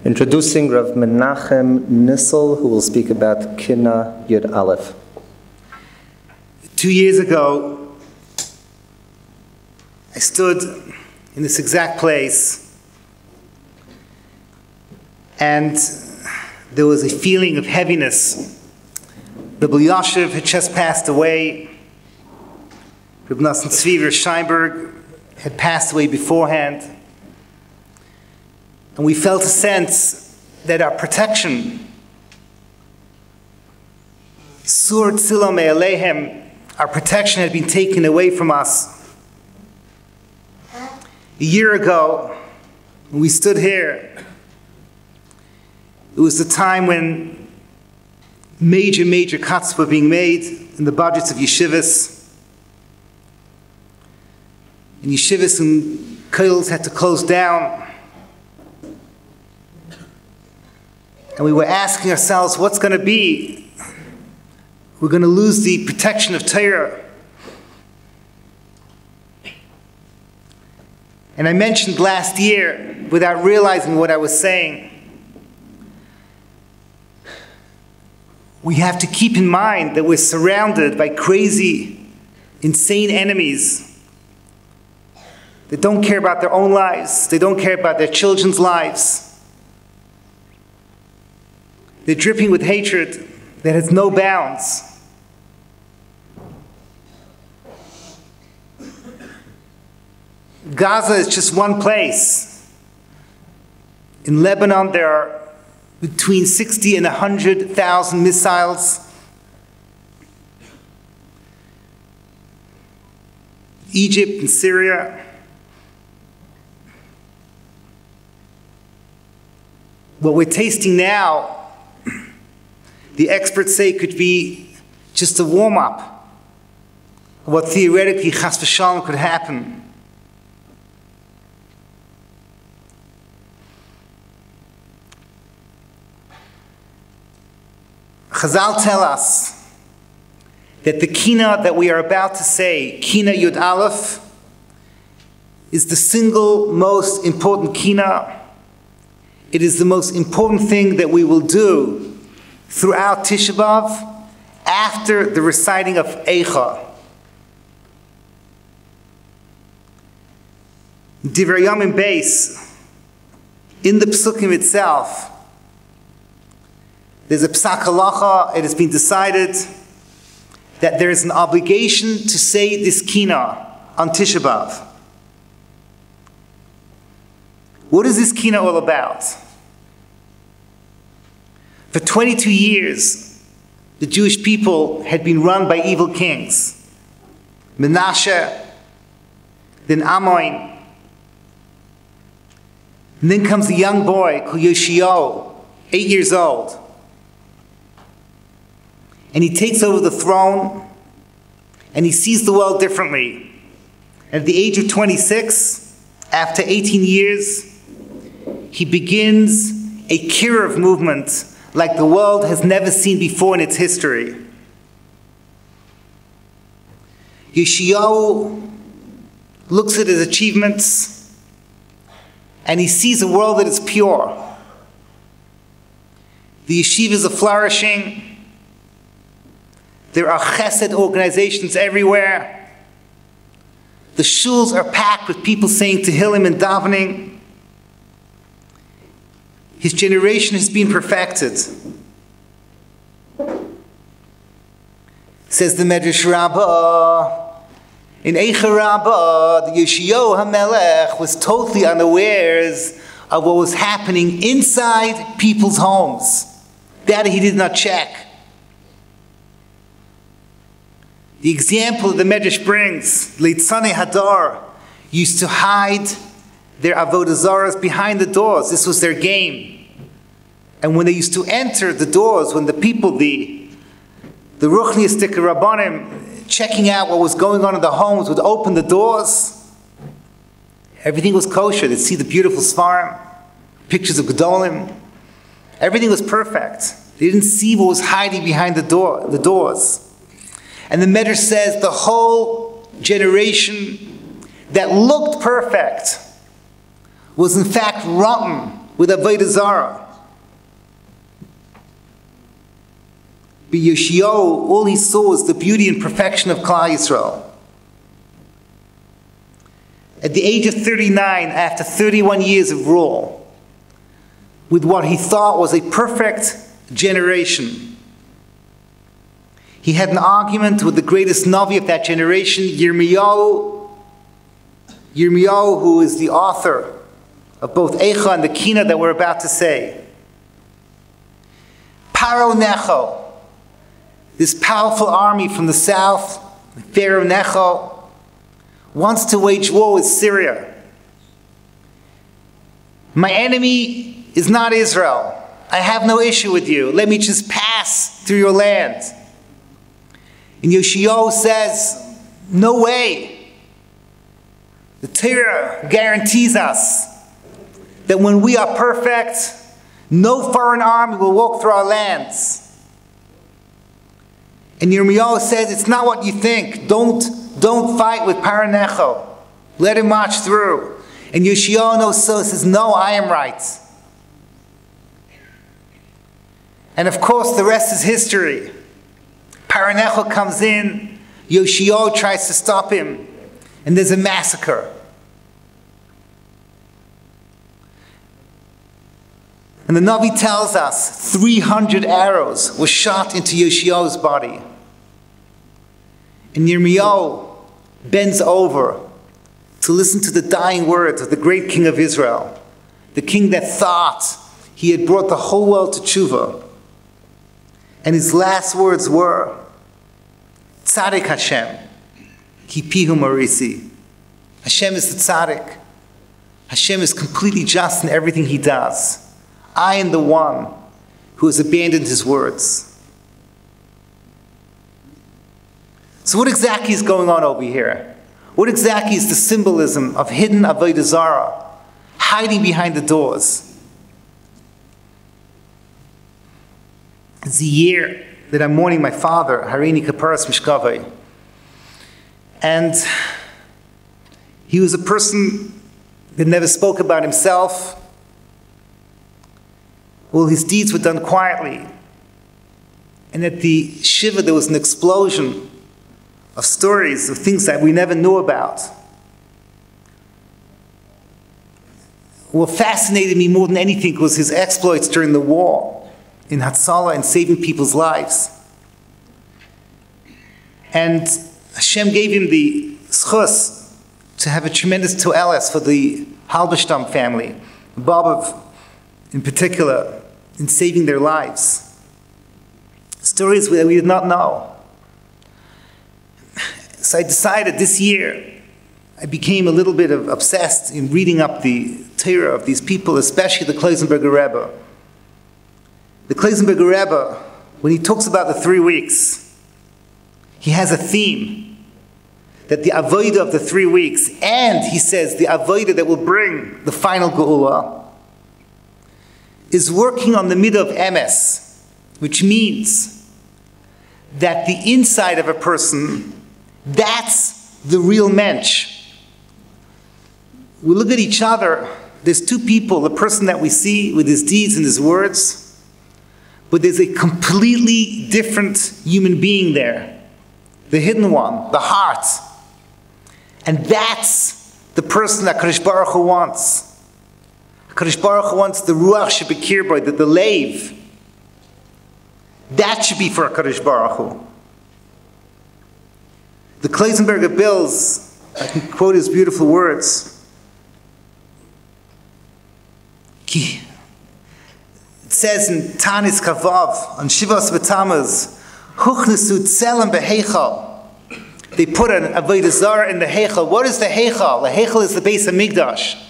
Introducing Rabbi Menachem Nissel, who will speak about Kina Yud Aleph. 2 years ago, I stood in this exact place, and there was a feeling of heaviness. Rabbi Yashiv had just passed away. Rabbi Nosson Tzvi Steinberg had passed away beforehand. And we felt a sense that our protection, Sur Tzilo Me'alehem, our protection had been taken away from us. A year ago, when we stood here, it was the time when major cuts were being made in the budgets of yeshivas. And yeshivas and kollels had to close down. And we were asking ourselves, what's going to be? We're going to lose the protection of Torah. And I mentioned last year, without realizing what I was saying, we have to keep in mind that we're surrounded by crazy, insane enemies that don't care about their own lives. They don't care about their children's lives. They're dripping with hatred that has no bounds. Gaza is just one place. In Lebanon, there are between 60 and 100,000 missiles. Egypt and Syria. What we're tasting now, the experts say, could be just a warm-up of what theoretically, chas v'shalom, could happen. Chazal tell us that the kina that we are about to say, Kina Yud Aleph, is the single most important kina. It is the most important thing that we will do throughout Tishah B'Av after the reciting of Eicha. Divrei Yomim Beis, in the Psukim itself, there's a Psak Halacha. It has been decided that there is an obligation to say this kina on Tishah B'Av. What is this kina all about? For 22 years, the Jewish people had been run by evil kings. Menashe, then Ammon. And then comes a young boy called Yoshiyahu, 8 years old. And he takes over the throne, and he sees the world differently. At the age of 26, after 18 years, he begins a kiruv movement like the world has never seen before in its history. Yoshiyahu looks at his achievements, and he sees a world that is pure. The yeshivas are flourishing. There are chesed organizations everywhere. The shuls are packed with people saying Tehillim and davening. His generation has been perfected. Says the Medrash Rabbah, in Eicha Rabbah, the Yoshiyahu HaMelech was totally unawares of what was happening inside people's homes. That he did not check. The example that the Medrash brings, Leitzanei Hadar used to hide their avodah zaras behind the doors. This was their game. And when they used to enter the doors, when the people, the Ruchniistic Rabbanim, checking out what was going on in the homes, would open the doors, everything was kosher. They'd see the beautiful Svarim, pictures of Gedolim. Everything was perfect. They didn't see what was hiding behind the doors. And the Medrash says the whole generation that looked perfect was in fact rotten with Avodah Zarah. But Yoshiyahu, all he saw was the beauty and perfection of Klal Yisrael. At the age of 39, after 31 years of rule, with what he thought was a perfect generation, he had an argument with the greatest Navi of that generation, Yirmiyahu, who is the author of both Eicha and the Kina that we're about to say. Paro Necho, this powerful army from the south, Pharaoh Necho, wants to wage war with Syria. My enemy is not Israel. I have no issue with you. Let me just pass through your land. And Yoshiyahu says, no way. The Torah guarantees us that when we are perfect, no foreign army will walk through our lands. And Yirmiyahu says, it's not what you think. Don't fight with Paranecho. Let him march through. And Yoshiyahu says, no, I am right. And of course, the rest is history. Paranecho comes in, Yoshiyahu tries to stop him, and there's a massacre. And the Navi tells us 300 arrows were shot into Yoshiyahu's body. And Yirmiyahu bends over to listen to the dying words of the great king of Israel, the king that thought he had brought the whole world to tshuva. And his last words were, Tzaddik Hashem, ki pihu marisi. Hashem is the tzaddik. Hashem is completely just in everything he does. I am the one who has abandoned his words. So what exactly is going on over here? What exactly is the symbolism of hidden Avodah Zarah, hiding behind the doors? It's the year that I'm mourning my father, Harini Kaparas Mishkavai. And he was a person that never spoke about himself. Well, his deeds were done quietly. And at the Shiva, there was an explosion of stories, of things that we never knew about. What fascinated me more than anything was his exploits during the war in Hatzalah and saving people's lives. And Hashem gave him the schus to have a tremendous to'eles for the Halberstam family, Bobov in particular, in saving their lives. Stories that we did not know. So I decided this year, I became a little bit obsessed in reading up the Torah of these people, especially the Kloisenberger Rebbe. The Kloisenberger Rebbe, when he talks about the 3 weeks, he has a theme, that the avodah of the 3 weeks, and he says the avodah that will bring the final geula, is working on the midah of emes, which means that the inside of a person, that's the real mensch. We look at each other, there's two people, the person that we see with his deeds and his words, but there's a completely different human being there. The hidden one, the heart. And that's the person that Kadosh Baruch Hu wants. Kadosh Baruch Hu wants the ruach shebekir boy, the leiv. That should be for Kadosh Baruch Hu. The Kloisenberger Bills, I can quote his beautiful words. It says in Tanis Kavav, on Shivas B'Tamuz, Huchnesu tzelem beheichal. They put an Avodah Zarah in the heichal. What is the heichal? The heichal is the base of Migdash.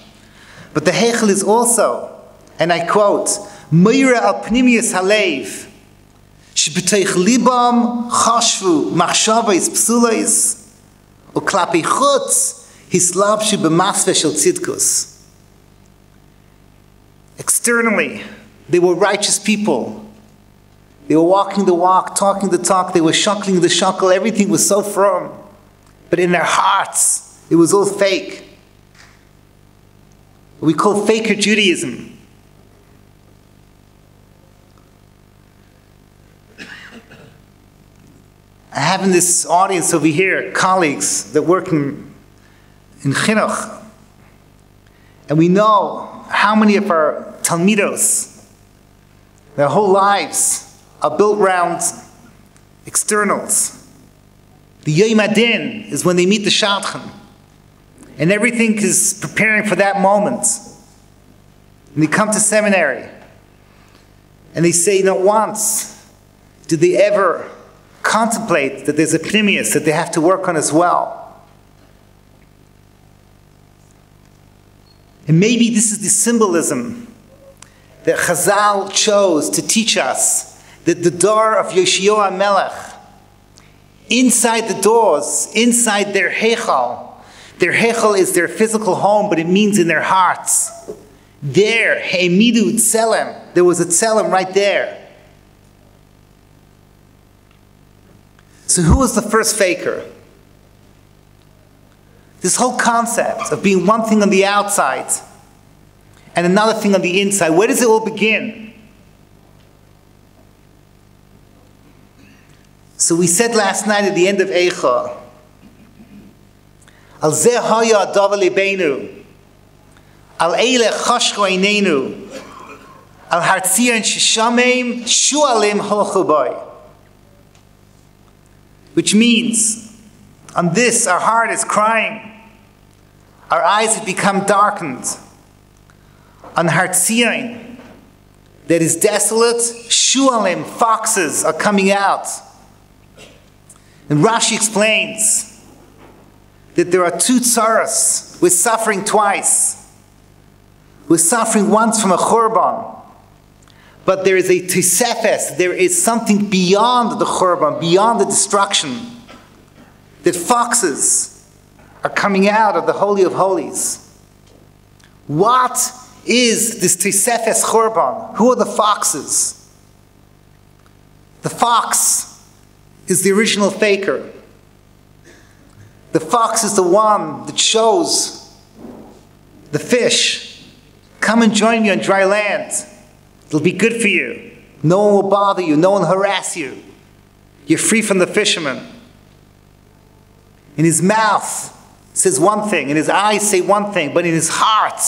But the heichal is also, and I quote, Meira al pnimius halev, sheb'teich libam chashvu machshavos psulos, uklapi chutz hislabshu b'masveh shel tzidkus. Externally, they were righteous people. They were walking the walk, talking the talk, they were shuckling the shuckle, everything was so firm. But in their hearts, it was all fake. What we call faker Judaism. I have in this audience over here colleagues that work in chinuch, and we know how many of our talmidos, their whole lives are built around externals. The Yom Adin is when they meet the Shadchan, and everything is preparing for that moment. And they come to seminary, and they say not once did they ever contemplate that there's a pnimius that they have to work on as well. And maybe this is the symbolism that Chazal chose to teach us, that the door of Yoshiyahu Melech, inside the doors, inside their heichal is their physical home, but it means in their hearts. There, Heimidu Tzelem, there was a Tzelem right there. So who was the first faker? This whole concept of being one thing on the outside and another thing on the inside, where does it all begin? So we said last night at the end of Eicha, Al zeh haya adav lebeinu, Al eile chashko einenu, Al hartzion sheshameim shualim holchu bai. Which means, on this our heart is crying, our eyes have become darkened. On Hartzion, that is desolate, shualim, foxes are coming out. And Rashi explains that there are two tsaras. We're suffering twice. We're suffering once from a churban, but there is a tisefes, there is something beyond the churban, beyond the destruction, that foxes are coming out of the Holy of Holies. What is this tisefes churban? Who are the foxes? The fox is the original faker. The fox is the one that shows the fish, come and join me on dry land. It'll be good for you. No one will bother you. No one will harass you. You're free from the fisherman. In his mouth says one thing, and his eyes say one thing, but in his heart,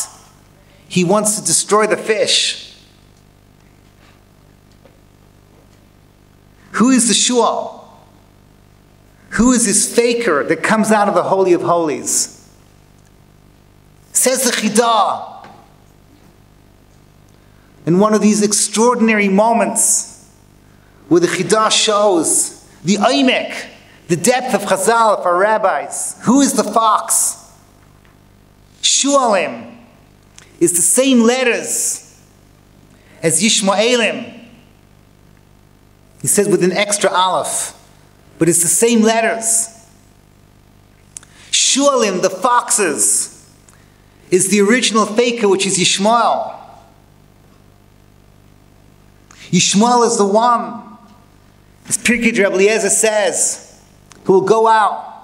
he wants to destroy the fish. Who is the shual? Who is this faker that comes out of the Holy of Holies? Says the Chidah, in one of these extraordinary moments where the Chidah shows the Oimek, the depth of Chazal, of our rabbis. Who is the fox? Shualim is the same letters as Yishmaelim. He says with an extra aleph, but it's the same letters. Shualim, the foxes, is the original faker, which is Yishmael. Yishmael is the one, as Pirkei Rabbi Eliezer says, who will go out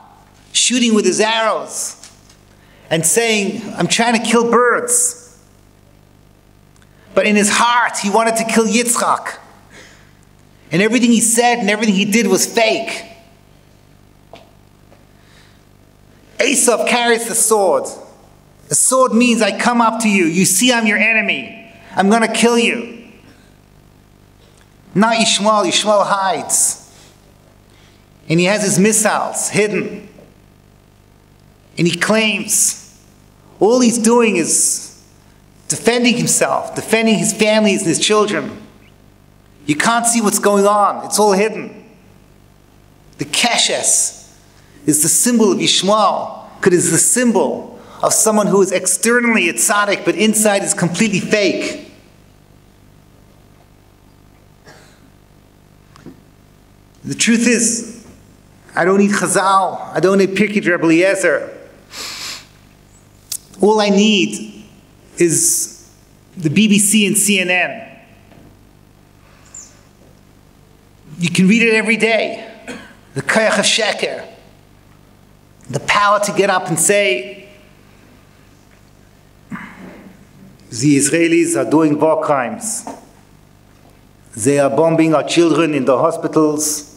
shooting with his arrows and saying, I'm trying to kill birds. But in his heart, he wanted to kill Yitzchak. And everything he said and everything he did was fake. Esav carries the sword. The sword means I come up to you. You see I'm your enemy. I'm going to kill you. Not Yishmael. Yishmael hides. And he has his missiles hidden. And he claims all he's doing is defending himself, defending his families and his children. You can't see what's going on. It's all hidden. The keshes is the symbol of Yishmael, because it's the symbol of someone who is externally a tzaddik, but inside is completely fake. The truth is, I don't need Chazal. I don't need Pirkei Rabbi Eliezer. All I need is the BBC and CNN. You can read it every day. The Koyach of Sheker. The power to get up and say, the Israelis are doing war crimes. They are bombing our children in the hospitals.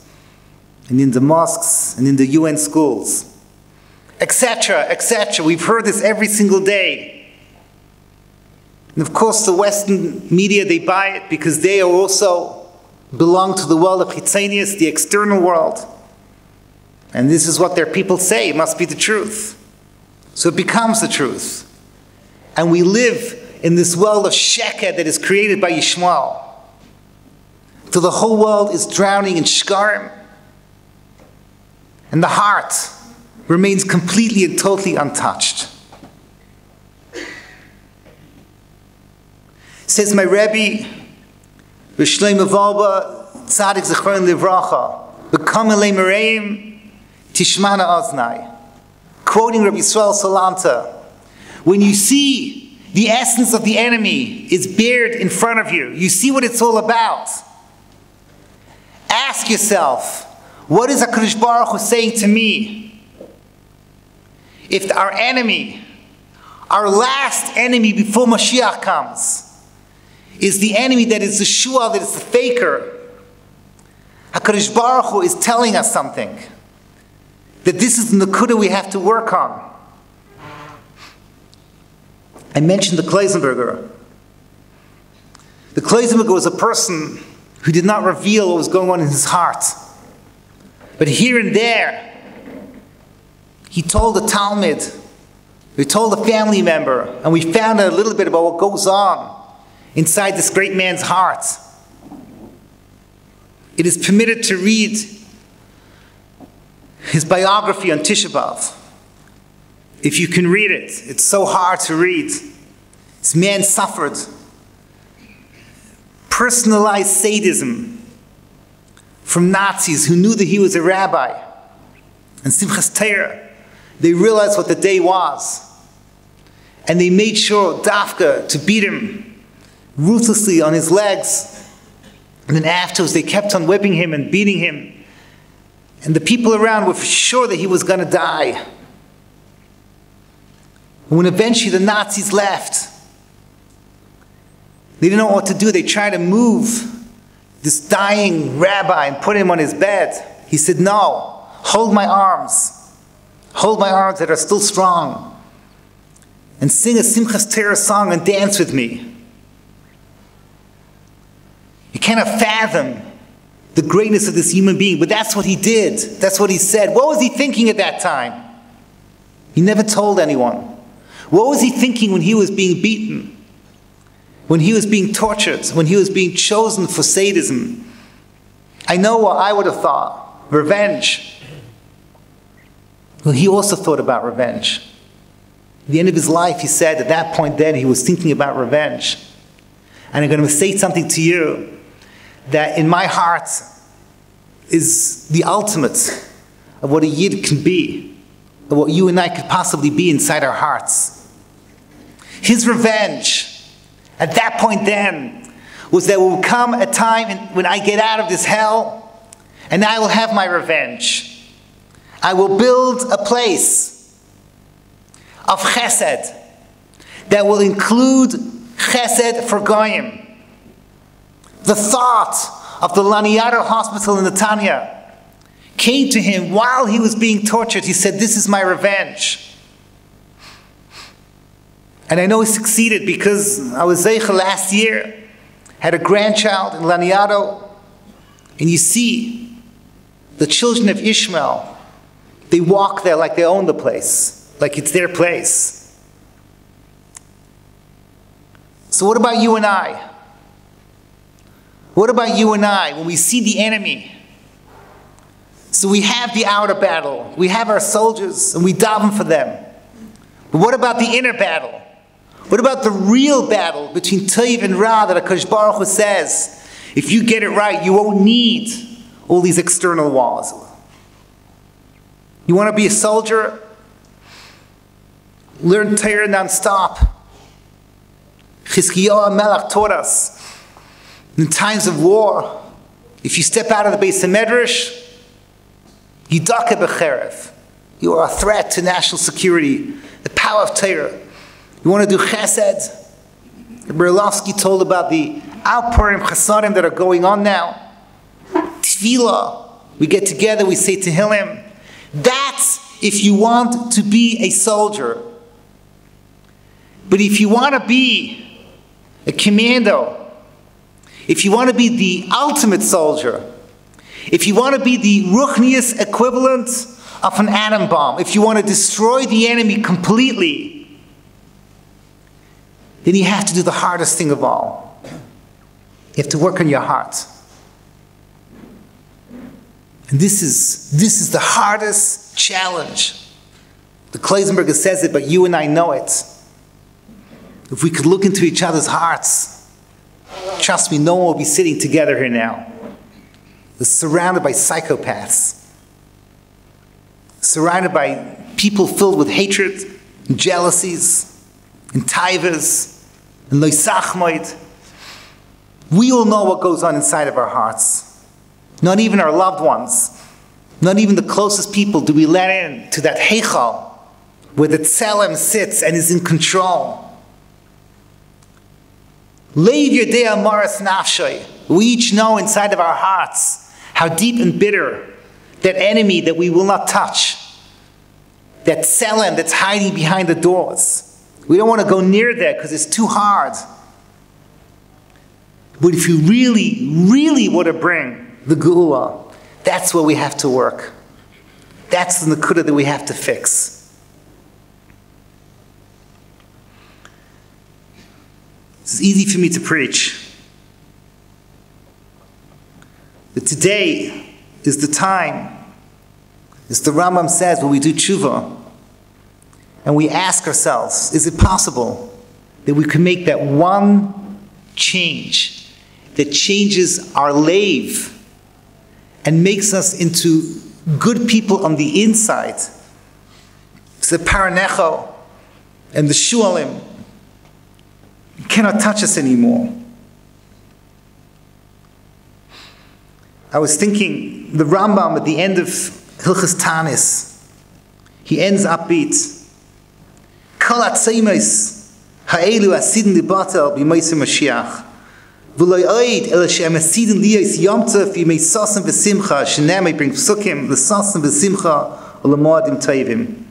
and in the mosques and in the UN schools, etc., etc. We've heard this every single day. And of course, the Western media, they buy it because they also belong to the world of Chitzonius, the external world. And this is what their people say. It must be the truth. So it becomes the truth. And we live in this world of Sheker that is created by Yishmael. Till the whole world is drowning in Shkarim. And the heart remains completely and totally untouched. Says my Rebbe, V'shleim Avalba, Tzadik Zechron Livracha, B'kam Elei Mereim, Tishmana Oznai. Quoting Rabbi Yisrael Salanta, when you see the essence of the enemy is bared in front of you, you see what it's all about. Ask yourself, what is HaKadosh Baruch Hu saying to me? If our enemy, our last enemy before Mashiach comes, is the enemy that is the shua, that is the faker, HaKadosh Baruch Hu is telling us something. That this is the nakuda we have to work on. I mentioned the Kleisenberger. The Kleisenberger was a person who did not reveal what was going on in his heart. But here and there, he told a Talmud, he told a family member, and we found out a little bit about what goes on inside this great man's heart. It is permitted to read his biography on Tishah B'Av. If you can read it, it's so hard to read. This man suffered personalized sadism from Nazis who knew that he was a rabbi. And Simchas Torah, they realized what the day was. And they made sure, Dafka, to beat him ruthlessly on his legs. And then afterwards, they kept on whipping him and beating him. And the people around were sure that he was going to die. And when eventually the Nazis left, they didn't know what to do. They tried to move this dying rabbi and put him on his bed. He said, no, hold my arms. Hold my arms that are still strong. And sing a Simchas Torah song and dance with me. You cannot fathom the greatness of this human being, but that's what he did. That's what he said. What was he thinking at that time? He never told anyone. What was he thinking when he was being beaten? When he was being tortured? When he was being chosen for sadism? I know what I would have thought. Revenge. Well, he also thought about revenge. At the end of his life, he said at that point then he was thinking about revenge. And I'm going to say something to you that in my heart is the ultimate of what a Yid can be, of what you and I could possibly be inside our hearts. His revenge, at that point then, was there will come a time when I get out of this hell, and I will have my revenge. I will build a place of chesed that will include chesed for goyim. The thought of the Laniado Hospital in Netanya came to him while he was being tortured. He said, this is my revenge. And I know he succeeded because I was Zeicha last year, had a grandchild in Laniado, and you see the children of Ishmael, they walk there like they own the place, like it's their place. So what about you and I? What about you and I when we see the enemy? So we have the outer battle. We have our soldiers and we daven for them. But what about the inner battle? What about the real battle between Tov and Ra that HaKadosh Baruch Hu says, if you get it right, you won't need all these external walls. You want to be a soldier? Learn Torah non-stop. Chizkiyahu HaMelech taught us. In times of war, if you step out of the Beis HaMedrash, Yidaka b'cherev. You are a threat to national security, the power of Torah. You want to do chesed? Berlovsky told about the outpouring chasadim that are going on now. Tefillah, We get together, we say Tehillim. That's if you want to be a soldier. But if you want to be a commando, if you want to be the ultimate soldier, if you want to be the ruchnius equivalent of an atom bomb, if you want to destroy the enemy completely, then you have to do the hardest thing of all. You have to work on your heart. And this is the hardest challenge. The Kleisenberger says it, but you and I know it. If we could look into each other's hearts, trust me, no one will be sitting together here now. We're surrounded by psychopaths, surrounded by people filled with hatred and jealousies and taivas and loisachmoid. We all know what goes on inside of our hearts. Not even our loved ones, not even the closest people do we let in to that heichal where the tzelem sits and is in control. Leiv yodea maras nafshay. We each know inside of our hearts how deep and bitter that enemy that we will not touch, that tzelem that's hiding behind the doors. We don't want to go near there because it's too hard. But if you really, really want to bring the geula, that's where we have to work. That's the nakuda that we have to fix. It's easy for me to preach. But today is the time, as the Rambam says, when we do tshuva, and we ask ourselves, is it possible that we can make that one change that changes our lave and makes us into good people on the inside? It's the paranecho and the shualim. You cannot touch us anymore. I was thinking, the Rambam at the end of Hilchas Tanis, he ends upbeat. Kol hatzeimis ha'elu asidin libatel b'moisei Mashiach. V'lo oid el she'em asidin liyos yomtov yimei sasim v'simcha she'namei bring psukim l'sasim v'simcha u'lemoadim toivim.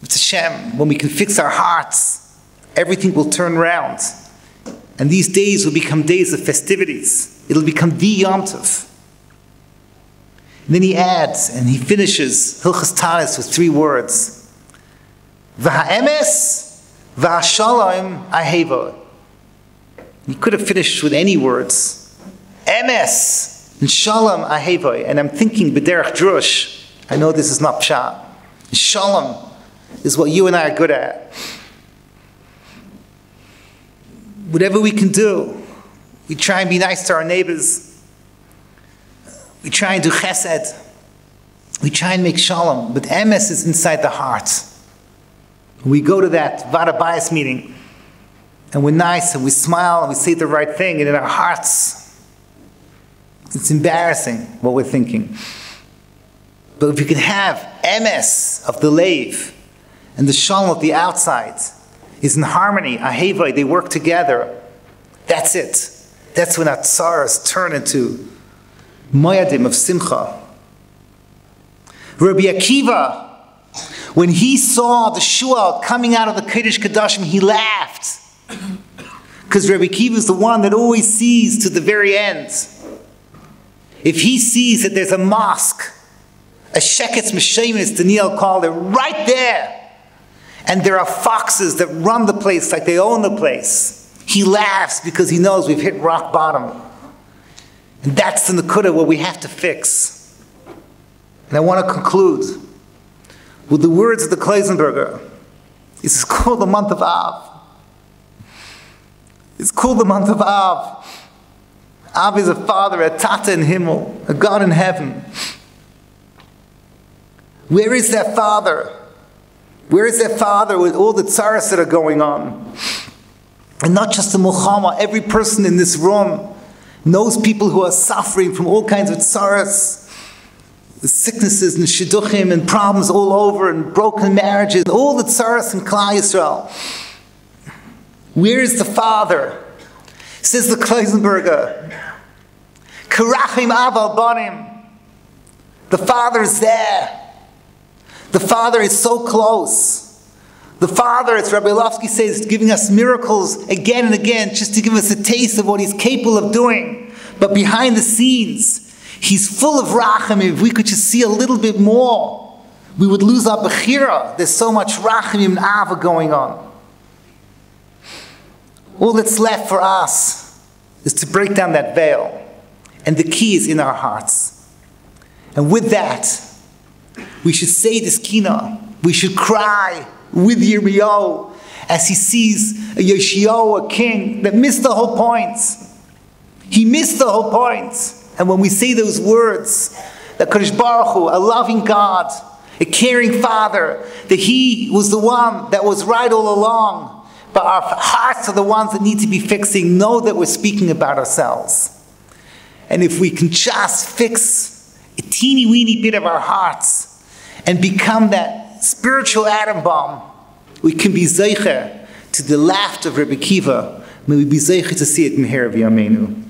It's Hashem, when we can fix our hearts, everything will turn around. And these days will become days of festivities. It'll become the Yom Tov. And then he adds, and he finishes Hilchas Tanis with 3 words. V'ha'emes v'ha'shalom aheva. He could have finished with any words. Emes and shalom aheva. And I'm thinking, b'derech drush, I know this is not pshat. Shalom is what you and I are good at. Whatever we can do, we try and be nice to our neighbors. We try and do chesed. We try and make shalom. But emes is inside the heart. We go to that Vada Bayis meeting, and we're nice, and we smile, and we say the right thing, and in our hearts, it's embarrassing what we're thinking. But if you can have emes of the leiv, and the shalom of the outside, is in harmony, aheva, they work together. That's it. That's when our tsaras turn into moyadim of simcha. Rabbi Akiva, when he saw the shual coming out of the Kodesh Kodashim, he laughed. Because Rabbi Akiva is the one that always sees to the very end. If he sees that there's a mosque, a sheketz meshemis, Daniel called it, right there, and there are foxes that run the place like they own the place, he laughs because he knows we've hit rock bottom. And that's the nakuda where we have to fix. And I want to conclude with the words of the Kleisenberger. This is called the month of Av. It's called the month of Av. Av is a father, a tata in Himmel, a God in heaven. Where is that father? Where is that father with all the tsaras that are going on? And not just the Muhammad, every person in this room knows people who are suffering from all kinds of tsaras, the sicknesses and shidduchim and problems all over and broken marriages, and all the tsaras in Klal Yisrael. Where is the father? Says the Kleisenberger, Karachim aval banim. The Father is there. The Father is so close. The Father, as Rabbi Lofsky says, is giving us miracles again and again just to give us a taste of what He's capable of doing. But behind the scenes, He's full of rachamim. If we could just see a little bit more, we would lose our bechira. There's so much rachamim and ava going on. All that's left for us is to break down that veil. And the key is in our hearts. And with that, we should say this kina. We should cry with Yirmiyahu as he sees a Yoshiyahu, a king, that missed the whole point. He missed the whole point. And when we say those words, that Kadosh Baruch Hu, a loving God, a caring Father, that He was the one that was right all along, but our hearts are the ones that need to be fixing, know that we're speaking about ourselves. And if we can just fix a teeny weeny bit of our hearts and become that spiritual atom bomb, we can be zeicher to the laughter of Rebbe Kiva. May we be zeicher to see it in Meher of Yameinu.